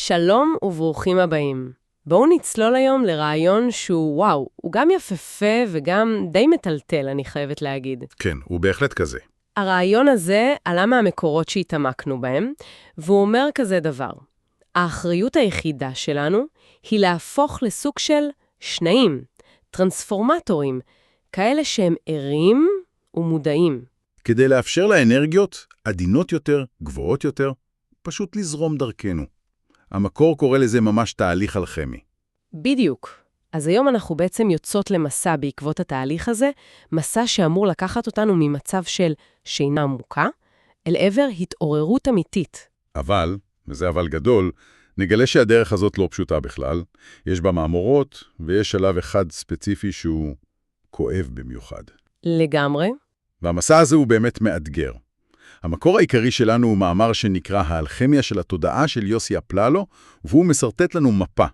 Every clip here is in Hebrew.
שלום וברוכים הבאים. בואו נצלול היום לרעיון שהוא, וואו, הוא גם יפהפה וגם די מטלטל, אני חייבת להגיד. כן, הוא בהחלט כזה. הרעיון הזה עלה מהמקורות שהתעמקנו בהם, והוא אומר כזה דבר. האחריות היחידה שלנו היא להפוך לסוג של שניים, טרנספורמטורים, כאלה שהם ערים ומודעים. כדי לאפשר לאנרגיות עדינות יותר, גבוהות יותר, פשוט לזרום דרכנו. המקור קורא לזה ממש תהליך אלכימי. בדיוק. אז היום אנחנו בעצם יוצאות למסע בעקבות התהליך הזה, מסע שאמור לקחת אותנו ממצב של שינה עמוקה, אל עבר התעוררות אמיתית. אבל, וזה אבל גדול, נגלה שהדרך הזאת לא פשוטה בכלל. יש בה מאמורות, ויש שלב אחד ספציפי שהוא כואב במיוחד. לגמרי. והמסע הזה הוא באמת מאתגר. המקור העיקרי שלנו הוא מאמר שנקרא האלכימיה של התודעה של יוסי אפללו, והוא מסרטט לנו מפה.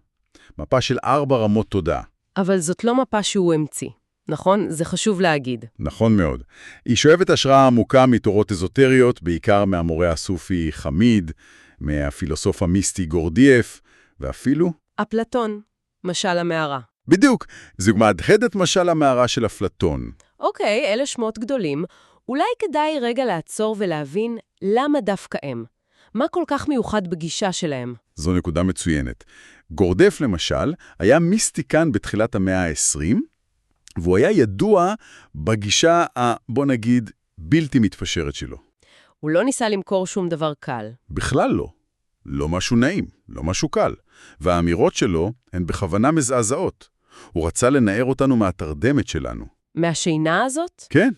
מפה של 4 רמות תודעה. אבל זאת לא מפה שהוא המציא, נכון? זה חשוב להגיד. נכון מאוד. היא שואבת השראה עמוקה מתורות אזוטריות, בעיקר מהמורה הסופי חמיד, מהפילוסוף המיסטי גורדייף, ואפילו... אפלטון, משל המערה. בדיוק, זו מהדהדת משל המערה של אפלטון. אוקיי, אלה שמות גדולים. אולי כדאי רגע לעצור ולהבין למה דווקא הם. מה כל כך מיוחד בגישה שלהם? זו נקודה מצוינת. גורדייף למשל היה מיסטיקן בתחילת המאה ה-20, והוא היה ידוע בגישה, בוא נגיד, בלתי מתפשרת שלו. הוא לא ניסה למכור שום דבר קל. בכלל לא. לא משהו נעים, לא משהו קל. והאמירות שלו הן בכוונה מזעזעות. הוא רצה לנער אותנו מהתרדמת שלנו. מהשינה הזאת? כן.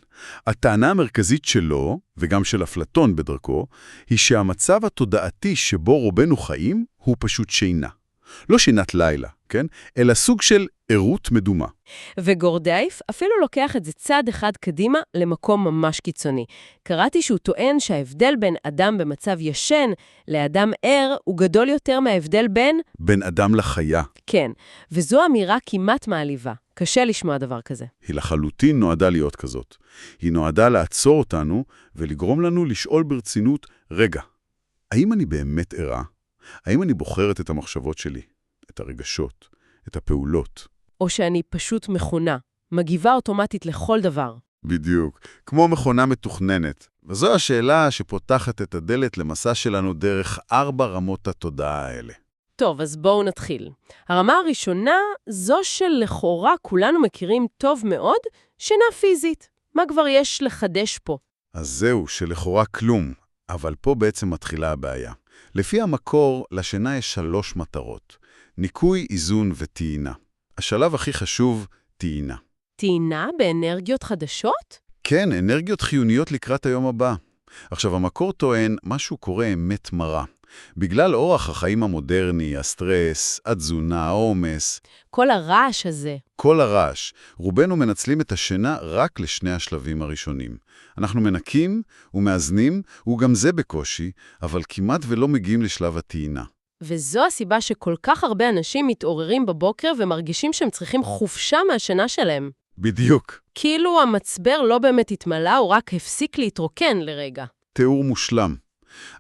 הטענה המרכזית שלו, וגם של אפלטון בדרכו, היא שהמצב התודעתי שבו רובנו חיים הוא פשוט שינה. לא שינת לילה, כן? אלא סוג של ערות מדומה. וגורדייף אפילו לוקח את זה צעד אחד קדימה למקום ממש קיצוני. קראתי שהוא טוען שההבדל בין אדם במצב ישן לאדם ער הוא גדול יותר מההבדל בין אדם לחיה. כן, וזו אמירה כמעט מעליבה. קשה לשמוע דבר כזה. היא לחלוטין נועדה להיות כזאת. היא נועדה לעצור אותנו ולגרום לנו לשאול ברצינות, רגע, האם אני באמת ערה? האם אני בוחרת את המחשבות שלי, את הרגשות, את הפעולות? או שאני פשוט מכונה, מגיבה אוטומטית לכל דבר. בדיוק, כמו מכונה מתוכננת. וזו השאלה שפותחת את הדלת למסע שלנו דרך 4 רמות התודעה האלה. טוב, אז בואו נתחיל. הרמה הראשונה זו שלכאורה כולנו מכירים טוב מאוד, שינה פיזית. מה כבר יש לחדש פה? אז זהו, שלכאורה כלום, אבל פה בעצם מתחילה הבעיה. לפי המקור, לשינה יש 3 מטרות. ניקוי, איזון וטעינה. השלב הכי חשוב, טעינה. טעינה באנרגיות חדשות? כן, אנרגיות חיוניות לקראת היום הבא. עכשיו, המקור טוען, משהו קורה אמת מרה. בגלל אורח החיים המודרני, הסטרס, התזונה, העומס. כל הרעש הזה. כל הרעש. רובנו מנצלים את השינה רק לשני השלבים הראשונים. אנחנו מנקים ומאזנים, וגם זה בקושי, אבל כמעט ולא מגיעים לשלב הטעינה. וזו הסיבה שכל כך הרבה אנשים מתעוררים בבוקר ומרגישים שהם צריכים חופשה מהשינה שלהם. בדיוק. כאילו המצבר לא באמת התמלא, הוא רק הפסיק להתרוקן לרגע. תיאור מושלם.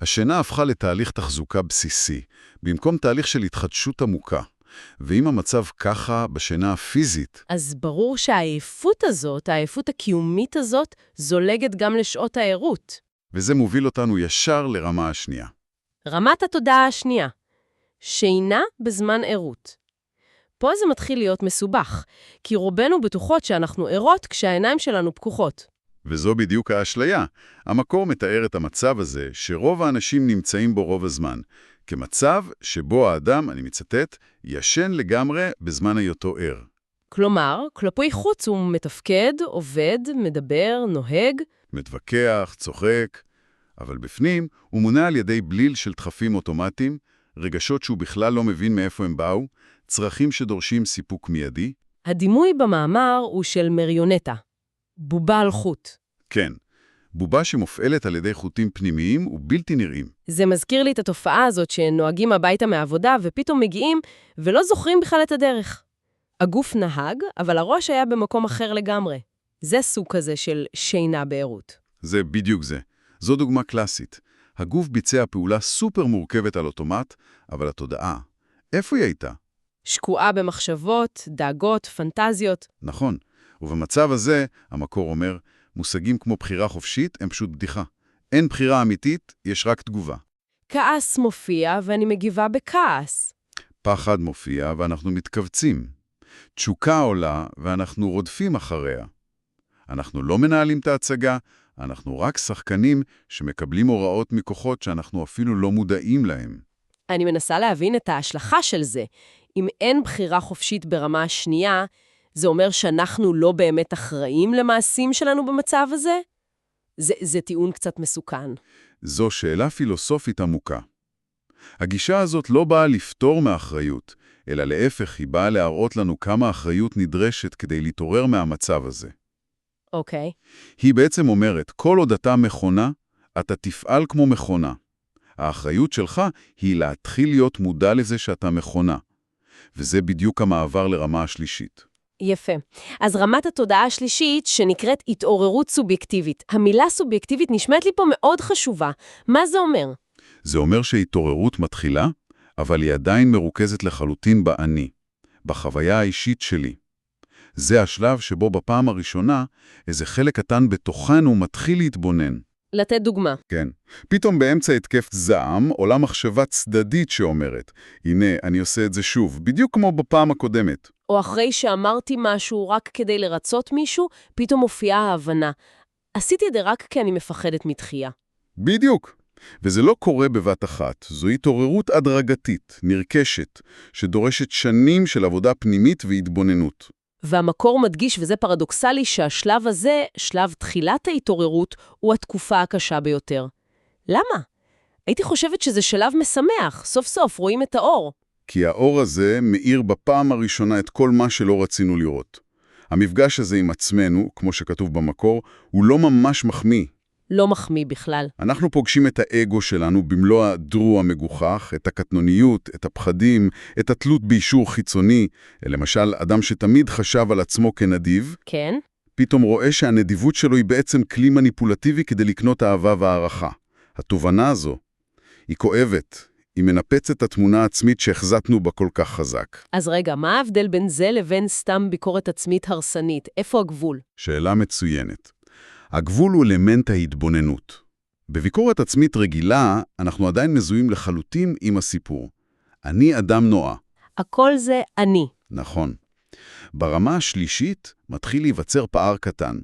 השינה הפכה לתהליך תחזוקה בסיסי, במקום תהליך של התחדשות עמוקה. ואם המצב ככה בשינה הפיזית... אז ברור שהעייפות הזאת, העייפות הקיומית הזאת, זולגת גם לשעות הערות. וזה מוביל אותנו ישר לרמה השנייה. רמת התודעה השנייה. שינה בזמן ערות. פה זה מתחיל להיות מסובך, כי רובנו בטוחות שאנחנו ערות כשהעיניים שלנו פקוחות. וזו בדיוק האשליה. המקור מתאר את המצב הזה שרוב האנשים נמצאים בו רוב הזמן, כמצב שבו האדם, אני מצטט, ישן לגמרי בזמן היותו ער. כלומר, כלפי חוץ הוא מתפקד, עובד, מדבר, נוהג. מתווכח, צוחק, אבל בפנים הוא מונע על ידי בליל של דחפים אוטומטיים, רגשות שהוא בכלל לא מבין מאיפה הם באו, צרכים שדורשים סיפוק מיידי. הדימוי במאמר הוא של מריונטה, בובה על חוט. כן, בובה שמופעלת על ידי חוטים פנימיים ובלתי נראים. זה מזכיר לי את התופעה הזאת שנוהגים הביתה מהעבודה ופתאום מגיעים ולא זוכרים בכלל את הדרך. הגוף נהג, אבל הראש היה במקום אחר לגמרי. זה סוג כזה של שינה בערות. זה בדיוק זה. זו דוגמה קלאסית. הגוף ביצע פעולה סופר מורכבת על אוטומט, אבל התודעה, איפה היא הייתה? שקועה במחשבות, דאגות, פנטזיות. נכון, ובמצב הזה, המקור אומר, מושגים כמו בחירה חופשית הם פשוט בדיחה. אין בחירה אמיתית, יש רק תגובה. כעס מופיע ואני מגיבה בכעס. פחד מופיע ואנחנו מתכווצים. תשוקה עולה ואנחנו רודפים אחריה. אנחנו לא מנהלים את ההצגה, אנחנו רק שחקנים שמקבלים הוראות מכוחות שאנחנו אפילו לא מודעים להם. אני מנסה להבין את ההשלכה של זה. אם אין בחירה חופשית ברמה השנייה, זה אומר שאנחנו לא באמת אחראים למעשים שלנו במצב הזה? זה טיעון קצת מסוכן. זו שאלה פילוסופית עמוקה. הגישה הזאת לא באה לפתור מאחריות, אלא להפך היא באה להראות לנו כמה אחריות נדרשת כדי להתעורר מהמצב הזה. אוקיי. היא בעצם אומרת, כל עוד אתה מכונה, אתה תפעל כמו מכונה. האחריות שלך היא להתחיל להיות מודע לזה שאתה מכונה. וזה בדיוק המעבר לרמה השלישית. יפה. אז רמת התודעה השלישית שנקראת התעוררות סובייקטיבית. המילה סובייקטיבית נשמעת לי פה מאוד חשובה. מה זה אומר? זה אומר שהתעוררות מתחילה, אבל היא עדיין מרוכזת לחלוטין באני, בחוויה האישית שלי. זה השלב שבו בפעם הראשונה איזה חלק קטן בתוכנו מתחיל להתבונן. לתת דוגמה. כן. פתאום באמצע התקף זעם עולה מחשבה צדדית שאומרת, הנה, אני עושה את זה שוב, בדיוק כמו בפעם הקודמת. או אחרי שאמרתי משהו רק כדי לרצות מישהו, פתאום מופיעה ההבנה. עשיתי את זה רק כי אני מפחדת מתחייה. בדיוק. וזה לא קורה בבת אחת, זו התעוררות הדרגתית, נרכשת, שדורשת שנים של עבודה פנימית והתבוננות. והמקור מדגיש, וזה פרדוקסלי, שהשלב הזה, שלב תחילת ההתעוררות, הוא התקופה הקשה ביותר. למה? הייתי חושבת שזה שלב משמח, סוף סוף רואים את האור. כי האור הזה מאיר בפעם הראשונה את כל מה שלא רצינו לראות. המפגש הזה עם עצמנו, כמו שכתוב במקור, הוא לא ממש מחמיא. לא מחמיא בכלל. אנחנו פוגשים את האגו שלנו במלוא הדרו המגוחך, את הקטנוניות, את הפחדים, את התלות באישור חיצוני. למשל, אדם שתמיד חשב על עצמו כנדיב, כן? פתאום רואה שהנדיבות שלו היא בעצם כלי מניפולטיבי כדי לקנות אהבה והערכה. התובנה הזו היא כואבת, היא מנפצת את התמונה העצמית שהחזתנו בה כל כך חזק. אז רגע, מה ההבדל בין זה לבין סתם ביקורת עצמית הרסנית? איפה הגבול? שאלה מצוינת. הגבול הוא אלמנט ההתבוננות. בביקורת עצמית רגילה, אנחנו עדיין מזוהים לחלוטין עם הסיפור. אני אדם נועה. הכל זה אני. נכון. ברמה השלישית מתחיל להיווצר פער קטן.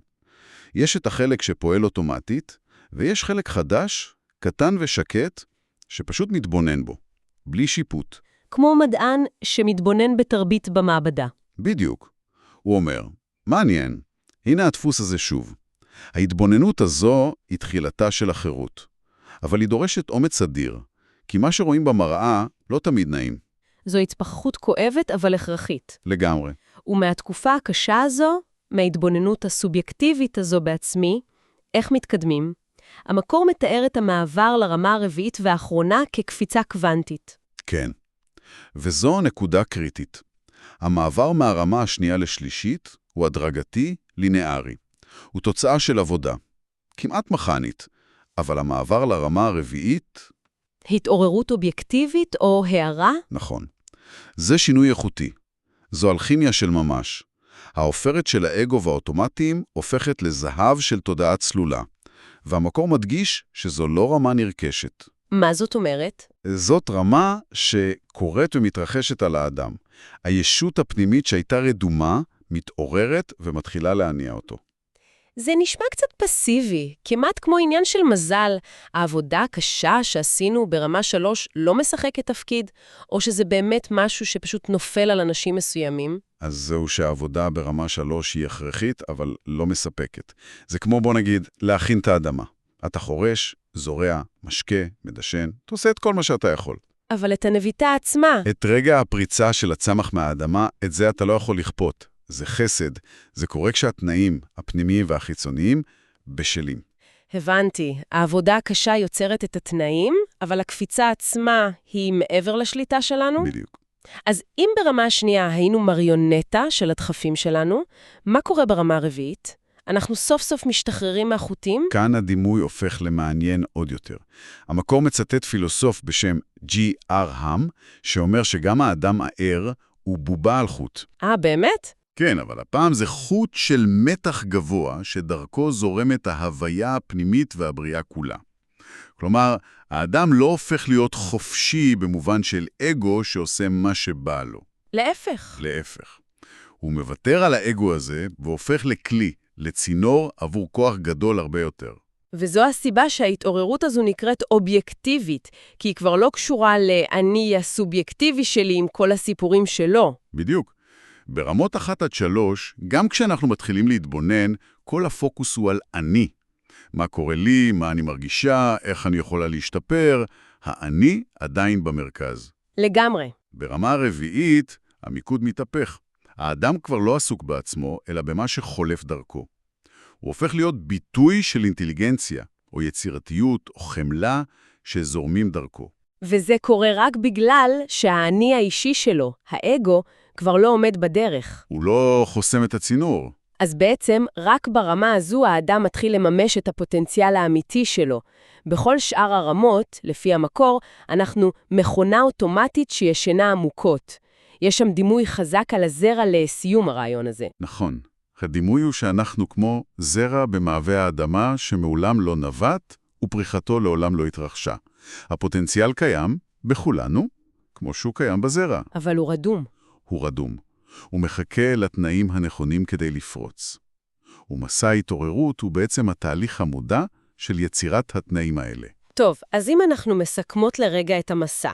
יש את החלק שפועל אוטומטית, ויש חלק חדש, קטן ושקט, שפשוט מתבונן בו, בלי שיפוט. כמו מדען שמתבונן בתרבית במעבדה. בדיוק. הוא אומר, מעניין, הנה הדפוס הזה שוב. ההתבוננות הזו היא תחילתה של החירות, אבל היא דורשת אומץ אדיר, כי מה שרואים במראה לא תמיד נעים. זו התפכחות כואבת אבל הכרחית. לגמרי. ומהתקופה הקשה הזו, מההתבוננות הסובייקטיבית הזו בעצמי, איך מתקדמים? המקור מתאר את המעבר לרמה הרביעית והאחרונה כקפיצה קוונטית. כן. וזו נקודה קריטית. המעבר מהרמה השנייה לשלישית הוא הדרגתי, לינארי. הוא תוצאה של עבודה, כמעט מכנית, אבל המעבר לרמה הרביעית... התעוררות אובייקטיבית או הערה? נכון. זה שינוי איכותי. זו אלכימיה של ממש. העופרת של האגו והאוטומטיים הופכת לזהב של תודעה צלולה, והמקור מדגיש שזו לא רמה נרכשת. מה זאת אומרת? זאת רמה שקורית ומתרחשת על האדם. הישות הפנימית שהייתה רדומה, מתעוררת ומתחילה להניע אותו. זה נשמע קצת פסיבי, כמעט כמו עניין של מזל. העבודה הקשה שעשינו ברמה 3 לא משחקת תפקיד, או שזה באמת משהו שפשוט נופל על אנשים מסוימים? אז זהו שהעבודה ברמה 3 היא הכרחית, אבל לא מספקת. זה כמו, בוא נגיד, להכין את האדמה. אתה חורש, זורע, משקה, מדשן, אתה עושה את כל מה שאתה יכול. אבל את הנביטה עצמה. את רגע הפריצה של הצמח מהאדמה, את זה אתה לא יכול לכפות. זה חסד. זה קורה כשהתנאים הפנימיים והחיצוניים בשלים. הבנתי. העבודה הקשה יוצרת את התנאים, אבל הקפיצה עצמה היא מעבר לשליטה שלנו? בדיוק. אז אם ברמה השנייה היינו מריונטה של הדחפים שלנו, מה קורה ברמה הרביעית? אנחנו סוף סוף משתחררים מהחוטים? כאן הדימוי הופך למעניין עוד יותר. המקור מצטט פילוסוף בשם G.R. Ham, שאומר שגם האדם הער הוא בובה על חוט. באמת? כן, אבל הפעם זה חוט של מתח גבוה שדרכו זורמת ההוויה הפנימית והבריאה כולה. כלומר, האדם לא הופך להיות חופשי במובן של אגו שעושה מה שבא לו. להפך. להפך. הוא מוותר על האגו הזה והופך לכלי, לצינור עבור כוח גדול הרבה יותר. וזו הסיבה שההתעוררות הזו נקראת אובייקטיבית, כי היא כבר לא קשורה לאני הסובייקטיבי שלי עם כל הסיפורים שלו. בדיוק. ברמות 1 עד 3, גם כשאנחנו מתחילים להתבונן, כל הפוקוס הוא על אני. מה קורה לי, מה אני מרגישה, איך אני יכולה להשתפר, האני עדיין במרכז. לגמרי. ברמה הרביעית, המיקוד מתהפך. האדם כבר לא עסוק בעצמו, אלא במה שחולף דרכו. הוא הופך להיות ביטוי של אינטליגנציה, או יצירתיות, או חמלה, שזורמים דרכו. וזה קורה רק בגלל שהאני האישי שלו, האגו, כבר לא עומד בדרך. הוא לא חוסם את הצינור. אז בעצם, רק ברמה הזו האדם מתחיל לממש את הפוטנציאל האמיתי שלו. בכל שאר הרמות, לפי המקור, אנחנו מכונה אוטומטית שישנה עמוקות. יש שם דימוי חזק על הזרע לסיום הרעיון הזה. נכון. הדימוי הוא שאנחנו כמו זרע במעבה האדמה שמעולם לא נבט ופריחתו לעולם לא התרחשה. הפוטנציאל קיים בכולנו, כמו שהוא קיים בזרע. אבל הוא רדום. הוא רדום. הוא מחכה לתנאים הנכונים כדי לפרוץ. ומסע ההתעוררות הוא בעצם התהליך המודע של יצירת התנאים האלה. טוב, אז אם אנחנו מסכמות לרגע את המסע.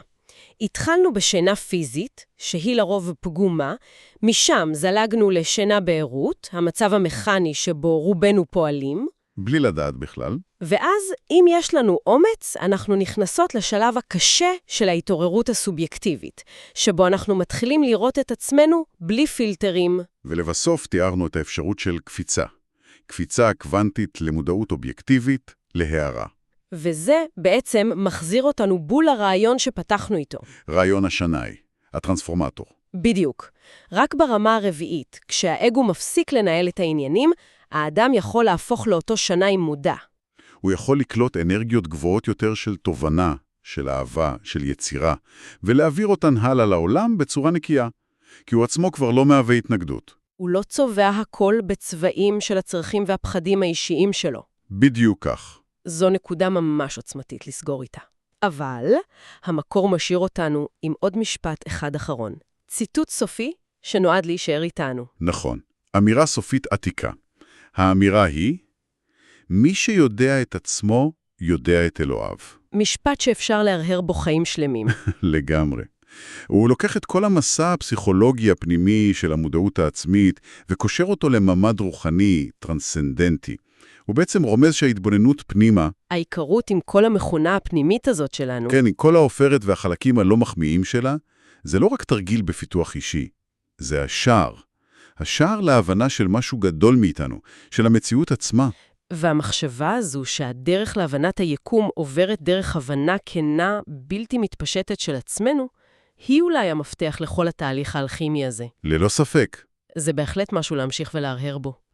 התחלנו בשינה פיזית, שהיא לרוב פגומה, משם זלגנו לשינה בעירות, המצב המכני שבו רובנו פועלים, בלי לדעת בכלל. ואז אם יש לנו אומץ, אנחנו נכנסות לשלב הקשה של ההתעוררות הסובייקטיבית, שבו אנחנו מתחילים לראות את עצמנו בלי פילטרים. ולבסוף תיארנו את האפשרות של קפיצה. קפיצה קוונטית למודעות אובייקטיבית, להערה. וזה בעצם מחזיר אותנו בול הרעיון שפתחנו איתו. רעיון השנאי, הטרנספורמטור. בדיוק. רק ברמה הרביעית, כשהאגו מפסיק לנהל את העניינים, האדם יכול להפוך לאותו שנאי מודע. הוא יכול לקלוט אנרגיות גבוהות יותר של תובנה, של אהבה, של יצירה, ולהעביר אותן הלאה לעולם בצורה נקייה, כי הוא עצמו כבר לא מהווה התנגדות. הוא לא צובע הכל בצבעים של הצרכים והפחדים האישיים שלו. בדיוק כך. זו נקודה ממש עוצמתית לסגור איתה. אבל המקור משאיר אותנו עם עוד משפט אחד אחרון. ציטוט סופי שנועד להישאר איתנו. נכון. אמירה סופית עתיקה. האמירה היא, מי שיודע את עצמו, יודע את אלוהיו. משפט שאפשר להרהר בו חיים שלמים. לגמרי. הוא לוקח את כל המסע הפסיכולוגי הפנימי של המודעות העצמית, וקושר אותו לממד רוחני, טרנסצנדנטי. הוא בעצם רומז שההתבוננות פנימה, ההיכרות עם כל המכונה הפנימית הזאת שלנו, כן, עם כל האופרת והחלקים הלא מחמיאים שלה, זה לא רק תרגיל בפיתוח אישי, זה השער. השער להבנה של משהו גדול מאיתנו, של המציאות עצמה. והמחשבה הזו שהדרך להבנת היקום עוברת דרך הבנה כנה, בלתי מתפשטת של עצמנו, היא אולי המפתח לכל התהליך האלכימי הזה. ללא ספק. זה בהחלט משהו להמשיך ולהרהר בו.